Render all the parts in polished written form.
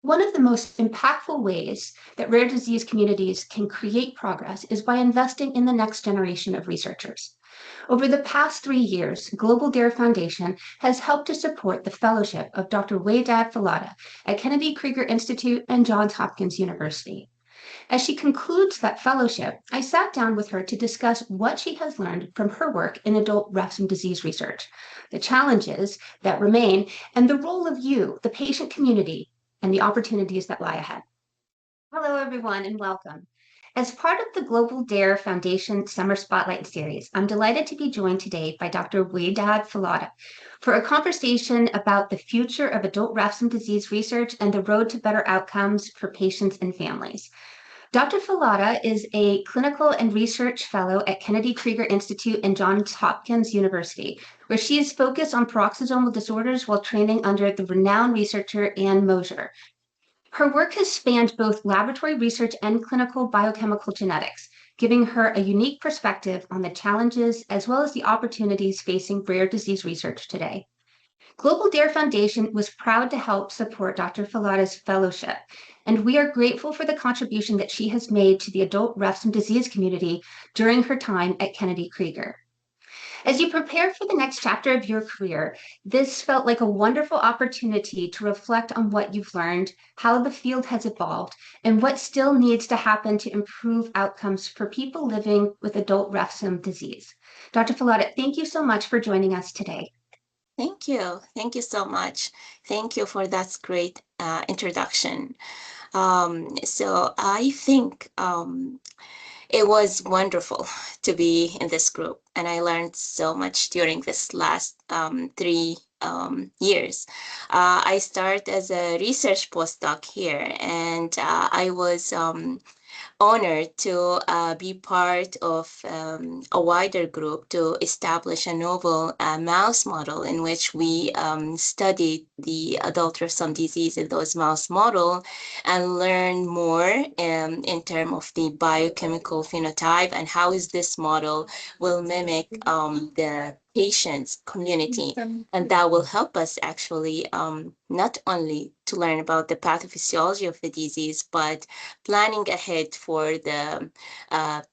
One of the most impactful ways that rare disease communities can create progress is by investing in the next generation of researchers. Over the past 3 years, Global Dare Foundation has helped to support the fellowship of Dr. Wedad Fallatah at Kennedy Krieger Institute and Johns Hopkins University. As she concludes that fellowship, I sat down with her to discuss what she has learned from her work in adult refsum disease research, the challenges that remain, and the role of you, the patient community, and the opportunities that lie ahead. Hello, everyone, and welcome. As part of the Global Dare Foundation Summer Spotlight Series, I'm delighted to be joined today by Dr. Wedad Fallatah for a conversation about the future of adult refsum disease research and the road to better outcomes for patients and families. Dr. Fallatah is a clinical and research fellow at Kennedy Krieger Institute and Johns Hopkins University, where she is focused on peroxisomal disorders while training under the renowned researcher Anne Mosier. Her work has spanned both laboratory research and clinical biochemical genetics, giving her a unique perspective on the challenges as well as the opportunities facing rare disease research today. Global Dare Foundation was proud to help support Dr. Fallatah's fellowship, and we are grateful for the contribution that she has made to the adult refsum disease community during her time at Kennedy Krieger. As you prepare for the next chapter of your career, this felt like a wonderful opportunity to reflect on what you've learned, how the field has evolved, and what still needs to happen to improve outcomes for people living with adult refsum disease. Dr. Fallatah, thank you so much for joining us today. Thank you. Thank you so much. Thank you for that great introduction. So I think it was wonderful to be in this group, and I learned so much during this last 3 years. I started as a research postdoc here, and I was honored to be part of a wider group to establish a novel mouse model in which we studied the adult refsum disease in those mouse model and learn more in terms of the biochemical phenotype and how is this model will mimic the patient's community. And that will help us actually not only to learn about the pathophysiology of the disease, but planning ahead for the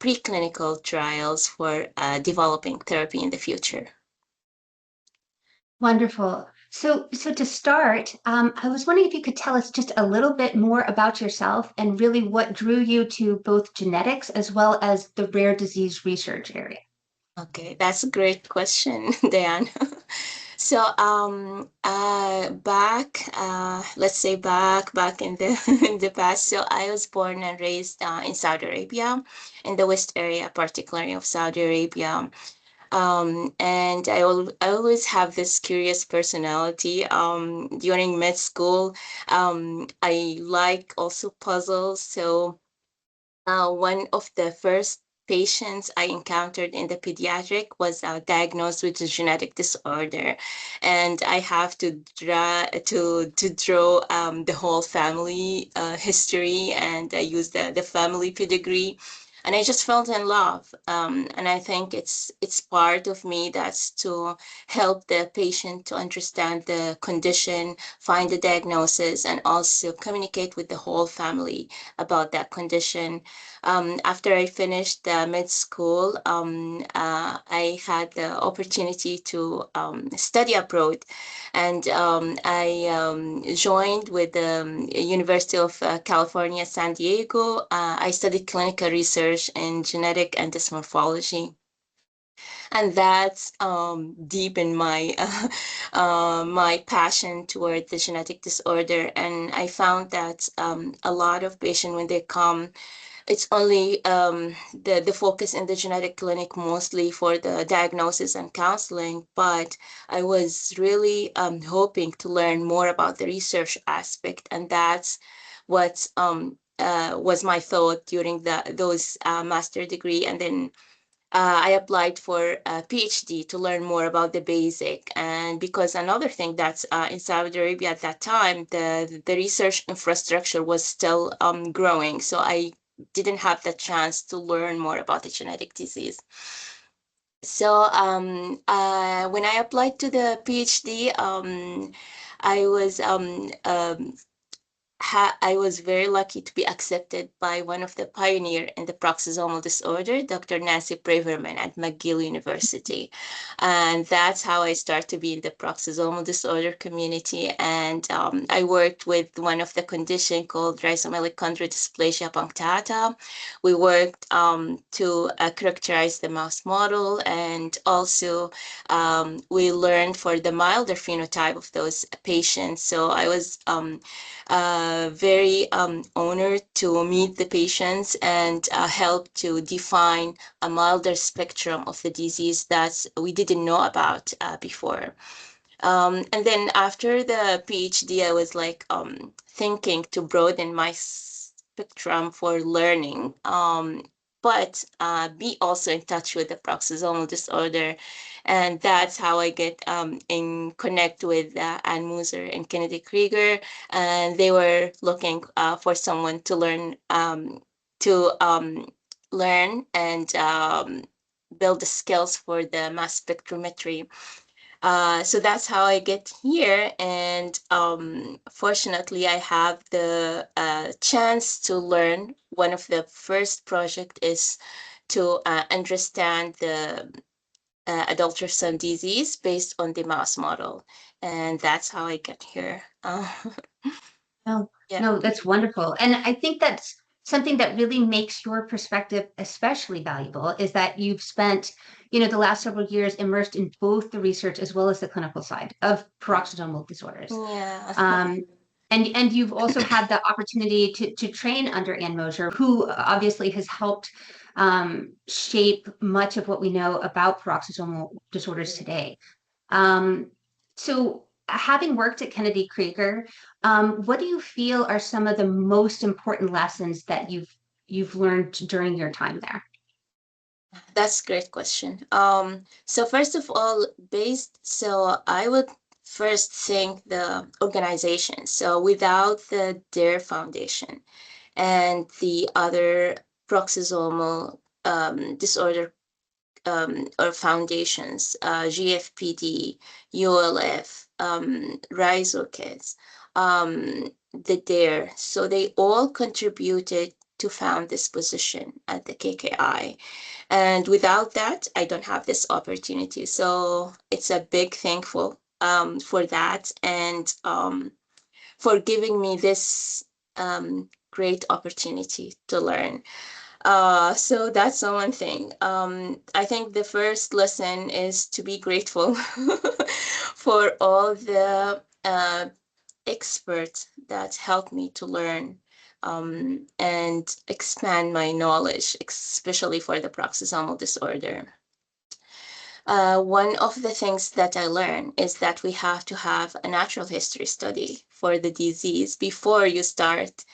preclinical trials for developing therapy in the future. Wonderful. So to start, I was wondering if you could tell us just a little bit more about yourself and really what drew you to both genetics as well as the rare disease research area. Okay, that's a great question, Diane. So let's say back in the in the past. So I was born and raised in Saudi Arabia, in the West area, particularly of Saudi Arabia. And I always have this curious personality. During med school, I like also puzzles. So one of the first patients I encountered in the pediatric was diagnosed with a genetic disorder, and I have to draw the whole family history, and I used the family pedigree. And I just felt in love, and I think it's part of me that's to help the patient to understand the condition, find the diagnosis, and also communicate with the whole family about that condition. After I finished med school, I had the opportunity to study abroad, and I joined with the University of California, San Diego. I studied clinical research in genetic and dysmorphology. And that's deep in my my passion toward the genetic disorder. And I found that a lot of patients, when they come, it's only the focus in the genetic clinic mostly for the diagnosis and counseling, but I was really hoping to learn more about the research aspect, and that's what was my thought during those master degree. And then I applied for a PhD to learn more about the basic. And because another thing that's in Saudi Arabia at that time, the research infrastructure was still growing. So I didn't have the chance to learn more about the genetic disease. So when I applied to the PhD, I was I was very lucky to be accepted by one of the pioneer in the paroxysmal disorder, Dr. Nancy Braverman at McGill University. And that's how I started to be in the paroxysmal disorder community. And I worked with one of the condition called rhizomelic chondrodysplasia punctata. We worked to characterize the mouse model, and also we learned for the milder phenotype of those patients. So I was very honored to meet the patients and help to define a milder spectrum of the disease that we didn't know about before. And then after the PhD, I was like thinking to broaden my spectrum for learning, but be also in touch with the paroxysmal disorder. And that's how I get in connect with Ann Muser and Kennedy Krieger. And they were looking for someone to learn and build the skills for the mass spectrometry. So that's how I get here. And fortunately, I have the chance to learn. One of the first project is to understand the adult refsum disease based on the mouse model. And that's how I get here. No, Yeah. no, that's wonderful. And I think that's something that really makes your perspective especially valuable is that you've spent, the last several years immersed in both the research as well as the clinical side of paroxysmal disorders. Yeah. And you've also had the opportunity to train under Ann Mosher, who obviously has helped shape much of what we know about paroxysmal disorders today. So having worked at Kennedy Krieger, what do you feel are some of the most important lessons that you've learned during your time there? That's a great question. So first of all, so I would first thank the organization. So without the DARE Foundation and the other paroxysmal disorder or foundations, GFPD, ULF, RhizoKids, the DARE. So they all contributed to found this position at the KKI. And without that, I don't have this opportunity. So it's a big thankful for that, and for giving me this great opportunity to learn. So that's the one thing. I think the first lesson is to be grateful for all the experts that helped me to learn and expand my knowledge, especially for the paroxysmal disorder. One of the things that I learned is that we have to have a natural history study for the disease before you start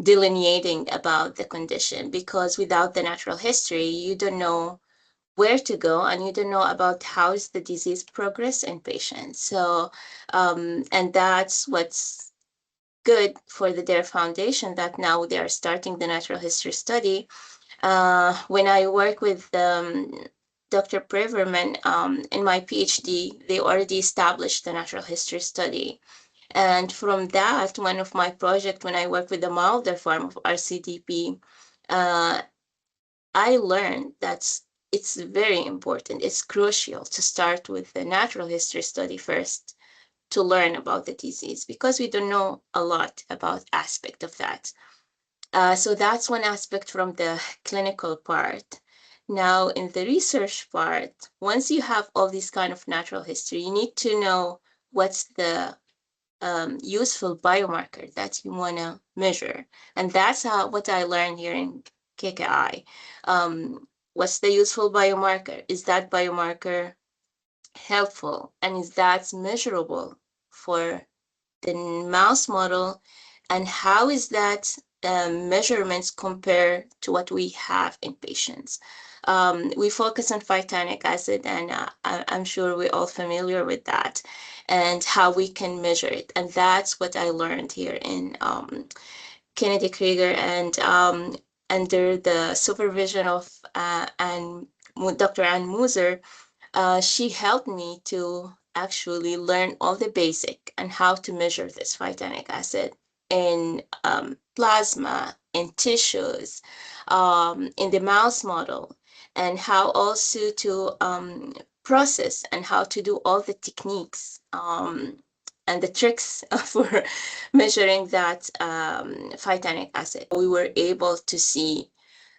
delineating about the condition, because without the natural history, you don't know where to go and you don't know about how is the disease progress in patients. So, and that's what's good for the DARE Foundation, that now they are starting the natural history study. When I work with Dr. Braverman in my PhD, they already established the natural history study. And from that, one of my projects, when I work with the milder form of RCDP, I learned that it's very important, it's crucial to start with the natural history study first to learn about the disease, because we don't know a lot about aspect of that. So that's one aspect from the clinical part. Now, in the research part, once you have all these kind of natural history, you need to know what's the useful biomarker that you want to measure. And that's what I learned here in KKI. What's the useful biomarker? Is that biomarker helpful? And is that measurable for the mouse model? And how is that measurements compare to what we have in patients? We focus on phytanic acid, and I'm sure we're all familiar with that, and how we can measure it. And that's what I learned here in Kennedy Krieger, and under the supervision of Dr. Ann Muser. She helped me to actually learn all the basic and how to measure this phytanic acid in plasma, in tissues, in the mouse model, and how also to process and how to do all the techniques and the tricks for measuring that phytanic acid. We were able to see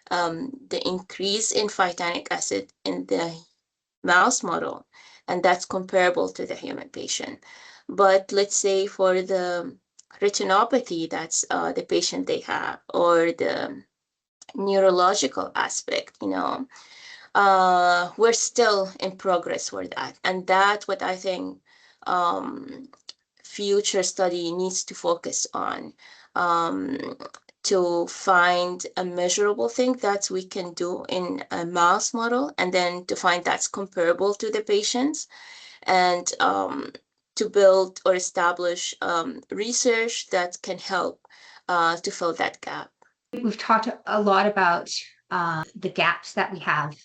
the increase in phytanic acid in the mouse model, and that's comparable to the human patient. But let's say for the retinopathy that's the patient they have, or the neurological aspect, we're still in progress for that. And that's what I think future study needs to focus on, to find a measurable thing that we can do in a mouse model, and then to find that's comparable to the patients, and to build or establish research that can help to fill that gap. We've talked a lot about the gaps that we have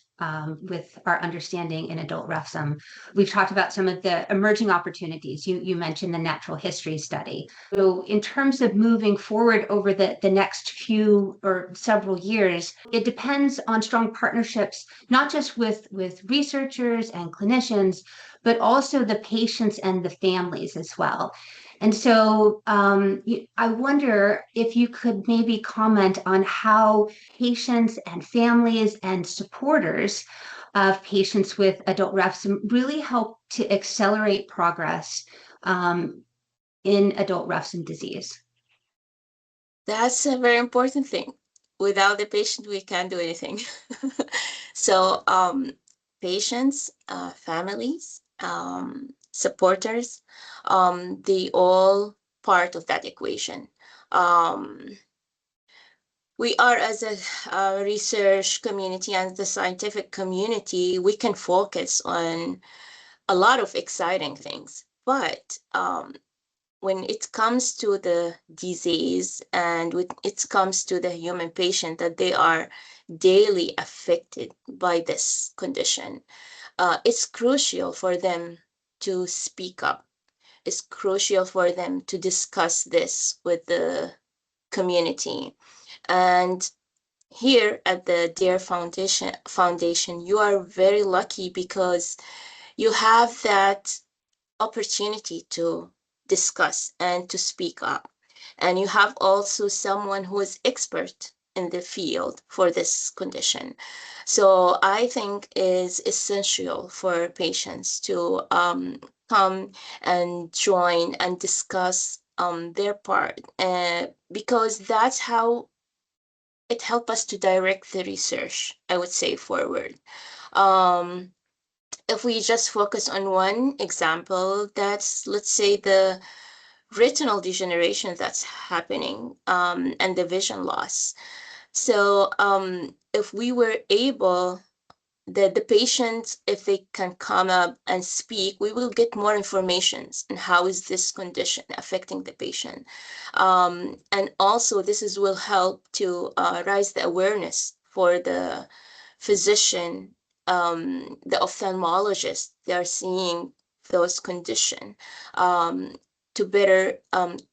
with our understanding in adult refsum. We've talked about some of the emerging opportunities. You mentioned the natural history study. So in terms of moving forward over the next few or several years, it depends on strong partnerships, not just with researchers and clinicians, but also the patients and the families as well. And so I wonder if you could maybe comment on how patients and families and supporters of patients with adult refsum really help to accelerate progress in adult refsum disease. That's a very important thing. Without the patient, we can't do anything. So patients, families, supporters, they all part of that equation. We are, as a research community and the scientific community, we can focus on a lot of exciting things. But when it comes to the disease and when it comes to the human patient, that they are daily affected by this condition, it's crucial for them to speak up. It's crucial for them to discuss this with the community. And here at the DARE Foundation, you are very lucky because you have that opportunity to discuss and to speak up. And you have also someone who is expert in the field for this condition. So I think is essential for patients to come and join and discuss their part, because that's how it helps us to direct the research, I would say, forward. If we just focus on one example, that's, let's say, the retinal degeneration that's happening, and the vision loss. So if we were able, the patients, if they can come up and speak, we will get more information on how is this condition affecting the patient. And also this will help to raise the awareness for the physician, the ophthalmologist. They are seeing those conditions, to better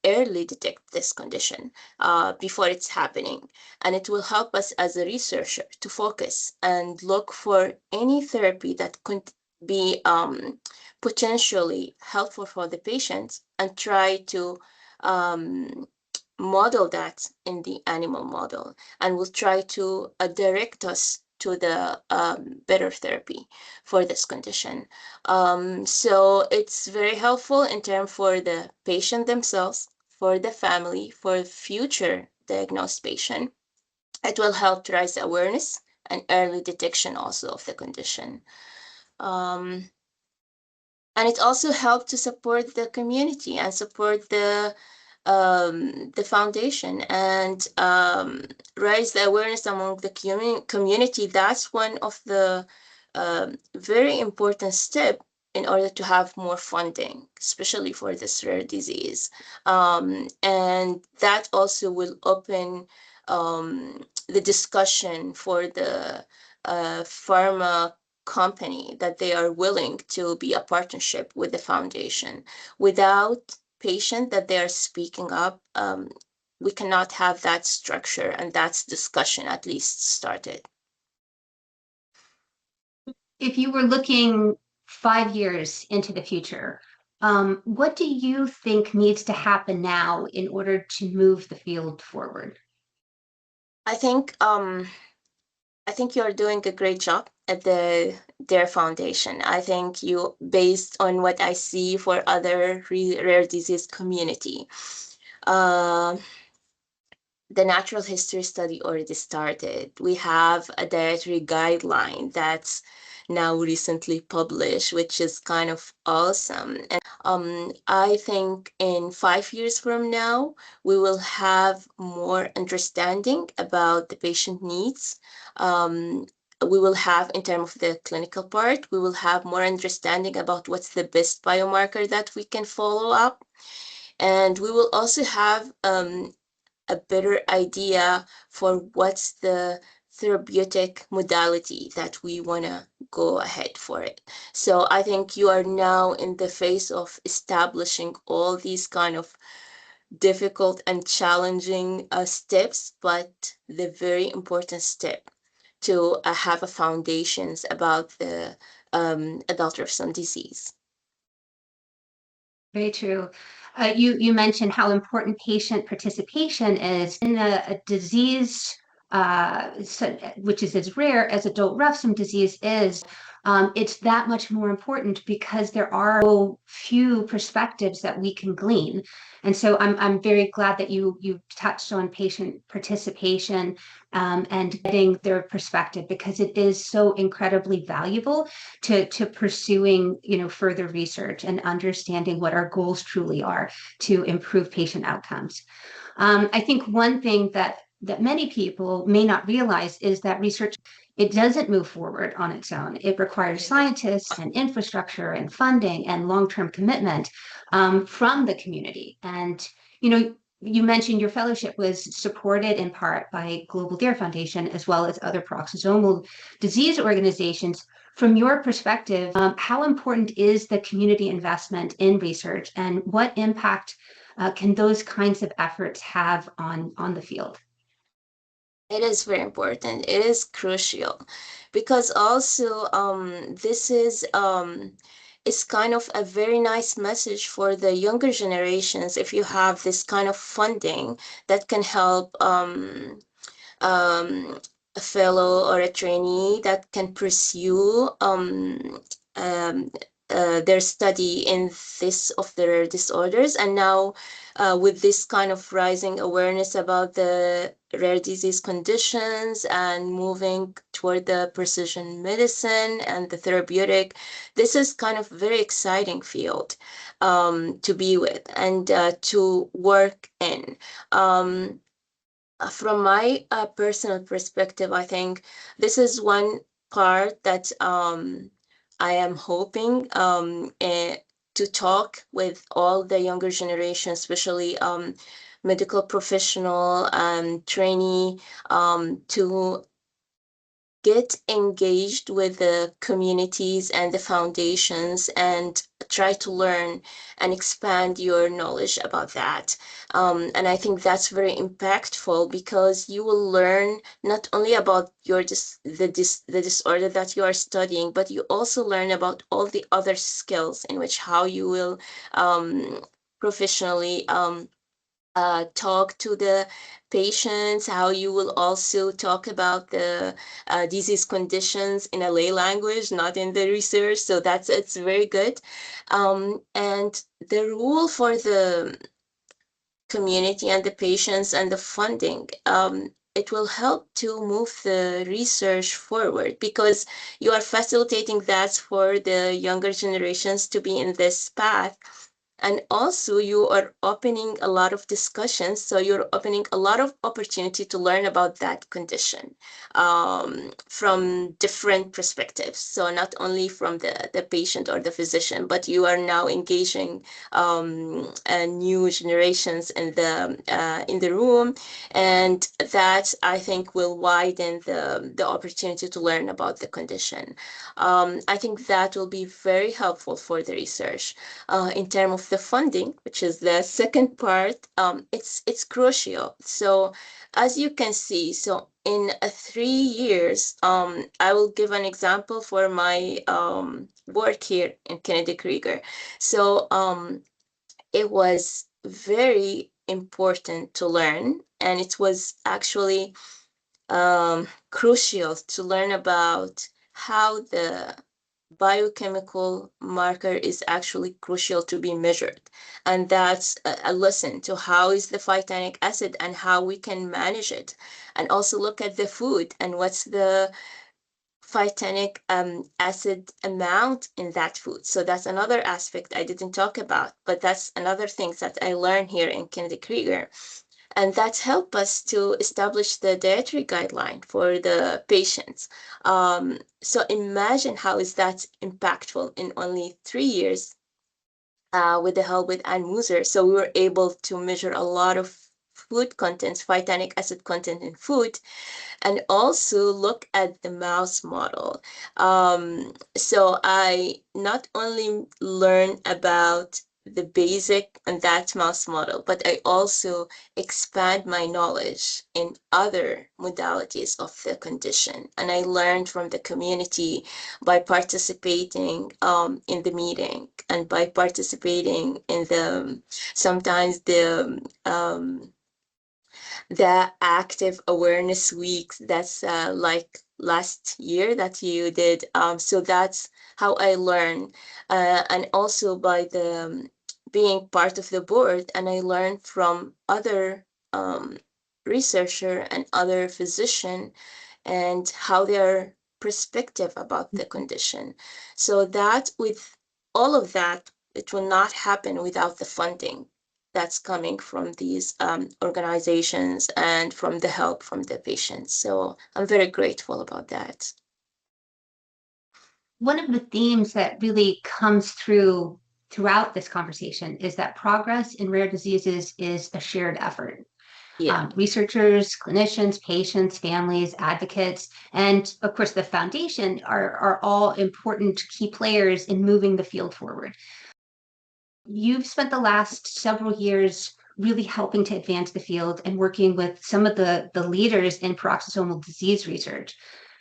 early detect this condition before it's happening. And it will help us as a researcher to focus and look for any therapy that could be potentially helpful for the patients, and try to model that in the animal model, and will try to direct us to the better therapy for this condition. So it's very helpful in terms for the patient themselves, for the family, for future diagnosed patient. It will help to raise awareness and early detection also of the condition. And it also helped to support the community and support the foundation, and raise the awareness among the community. That's one of the very important step in order to have more funding, especially for this rare disease. And that also will open the discussion for the pharma company that they are willing to be a partnership with the foundation. Without patient that they are speaking up, we cannot have that structure and that discussion at least started. If you were looking 5 years into the future, what do you think needs to happen now in order to move the field forward? I think you're doing a great job at their foundation. I think you, based on what I see for other rare disease community, uh, the natural history study already started. We have a dietary guideline that's now recently published, which is kind of awesome. And I think in 5 years from now, we will have more understanding about the patient needs. We will have, in terms of the clinical part, we will have more understanding about what's the best biomarker that we can follow up. And we will also have a better idea for what's the therapeutic modality that we want to go ahead for it. So I think you are now in the phase of establishing all these kind of difficult and challenging steps, but the very important step to have a foundations about the adult refsum disease. Very true. You mentioned how important patient participation is in a disease which is as rare as adult refsum disease is. It's that much more important because there are so few perspectives that we can glean. And so I'm very glad that you touched on patient participation and getting their perspective, because it is so incredibly valuable to pursuing further research and understanding what our goals truly are to improve patient outcomes. I think one thing that many people may not realize is that research, it doesn't move forward on its own. It requires scientists and infrastructure and funding and long-term commitment from the community. And you mentioned your fellowship was supported in part by Global Dare Foundation as well as other peroxisomal disease organizations. From your perspective, how important is the community investment in research, and what impact can those kinds of efforts have on the field? It is very important. It is crucial because also this is it's kind of a very nice message for the younger generations if you have this kind of funding that can help a fellow or a trainee that can pursue um, their study in this of the rare disorders. And now with this kind of rising awareness about the rare disease conditions and moving toward the precision medicine and the therapeutic, this is kind of very exciting field to be with and to work in. From my personal perspective, I think this is one part that I am hoping to talk with all the younger generation, especially medical professional and trainee, to get engaged with the communities and the foundations and try to learn and expand your knowledge about that. And I think that's very impactful because you will learn not only about the disorder that you are studying, but you also learn about all the other skills in which how you will professionally talk to the patients, how you will also talk about the disease conditions in a lay language, not in the research. So it's very good. And the rule for the community and the patients and the funding, it will help to move the research forward because you are facilitating that for the younger generations to be in this path. And also you are opening a lot of discussions, so you're opening a lot of opportunity to learn about that condition from different perspectives. So not only from the patient or the physician, but you are now engaging new generations in the room, and that I think will widen the opportunity to learn about the condition. I think that will be very helpful for the research. In terms of the funding, which is the second part, it's crucial. So as you can see, so in 3 years, I will give an example for my work here in Kennedy Krieger. So it was very important to learn, and it was actually crucial to learn about how the biochemical marker is actually crucial to be measured. And that's a lesson to how is the phytanic acid and how we can manage it. And also look at the food and what's the phytanic acid amount in that food. So that's another aspect I didn't talk about, but that's another thing that I learned here in Kennedy Krieger. And that helped us to establish the dietary guideline for the patients. So imagine how is that impactful in only 3 years with the help with Ann Muser. So we were able to measure a lot of food contents, phytanic acid content in food, and also look at the mouse model. So I not only learn about the basic and that mouse model, but I also expand my knowledge in other modalities of the condition. And I learned from the community by participating in the meeting and by participating in the sometimes the active awareness weeks that's like last year that you did. So that's how I learned, and also by the being part of the board, and I learned from other researcher and other physician and how their perspective about the condition. So that with all of that, it will not happen without the funding that's coming from these organizations and from the help from the patients. So I'm very grateful about that. One of the themes that really comes through throughout this conversation is that progress in rare diseases is a shared effort. Yeah. Researchers, clinicians, patients, families, advocates, and of course the foundation are all important key players in moving the field forward. You've spent the last several years really helping to advance the field and working with some of the leaders in peroxisomal disease research.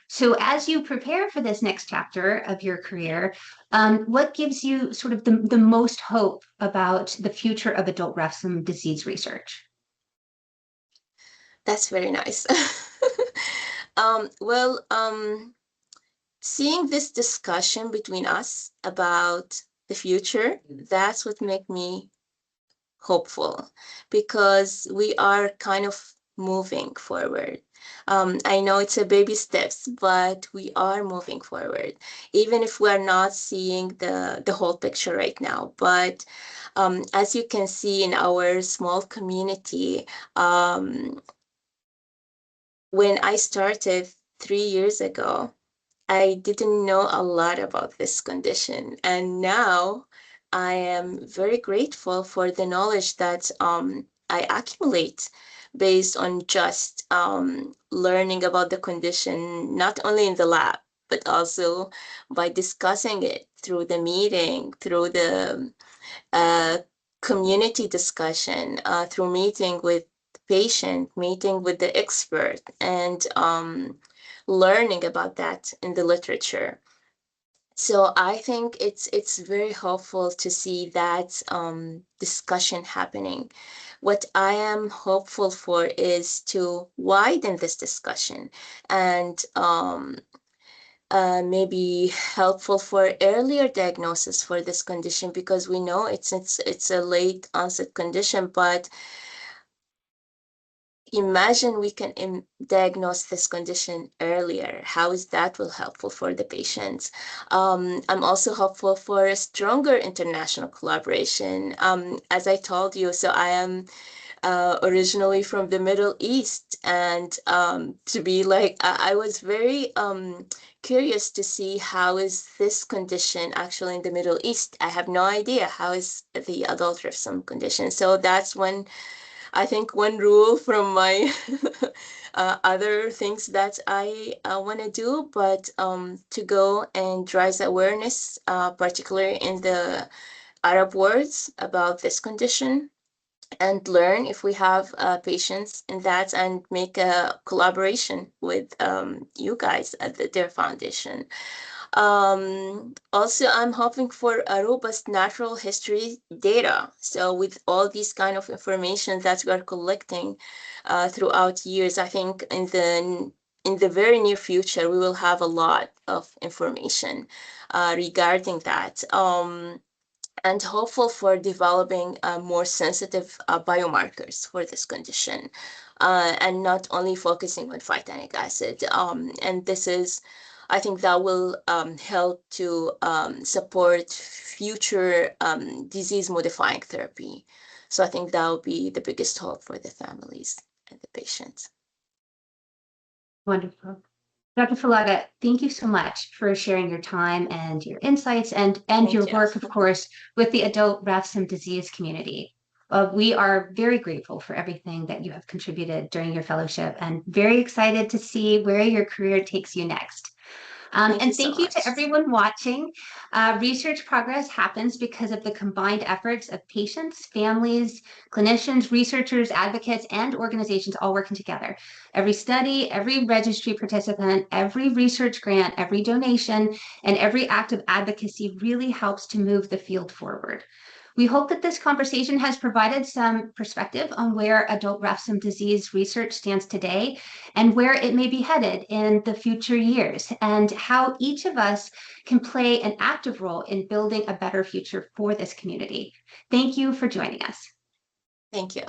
So as you prepare for this next chapter of your career, what gives you sort of the most hope about the future of adult refsum disease research? That's very nice. Well, seeing this discussion between us about the future, that's what make me hopeful, because we are kind of moving forward. I know it's a baby steps, but we are moving forward, even if we're not seeing the whole picture right now. But as you can see in our small community, when I started 3 years ago, I didn't know a lot about this condition. And now I am very grateful for the knowledge that I accumulate based on just learning about the condition, not only in the lab, but also by discussing it through the meeting, through the uh, community discussion, through meeting with the patient, meeting with the expert, and learning about that in the literature. So I think it's very helpful to see that discussion happening. What I am hopeful for is to widen this discussion and maybe helpful for earlier diagnosis for this condition, because we know it's a late onset condition, but imagine we can diagnose this condition earlier. How is that will helpful for the patients? I'm also hopeful for a stronger international collaboration. As I told you, so I am originally from the Middle East, and to be like, I was very curious to see how is this condition actually in the Middle East. I have no idea how is the adult refsum condition. So that's when I think one rule from my other things that I want to do, but to go and raise awareness, particularly in the Arab worlds, about this condition, and learn if we have patients in that, and make a collaboration with you guys at the Dare Foundation. Also, I'm hoping for a robust natural history data. So with all these kind of information that we are collecting throughout years, I think in the very near future, we will have a lot of information regarding that. And hopeful for developing more sensitive biomarkers for this condition, and not only focusing on phytanic acid. And this is, I think that will help to support future disease-modifying therapy. So I think that will be the biggest hope for the families and the patients. Wonderful. Dr. Fallatah, thank you so much for sharing your time and your insights and Thank your you. work, of course, with the Adult Refsum Disease community. We are very grateful for everything that you have contributed during your fellowship, and very excited to see where your career takes you next. And thank you to everyone watching. Research progress happens because of the combined efforts of patients, families, clinicians, researchers, advocates, and organizations all working together. Every study, every registry participant, every research grant, every donation, and every act of advocacy really helps to move the field forward. We hope that this conversation has provided some perspective on where adult refsum disease research stands today and where it may be headed in the future years, and how each of us can play an active role in building a better future for this community. Thank you for joining us. Thank you.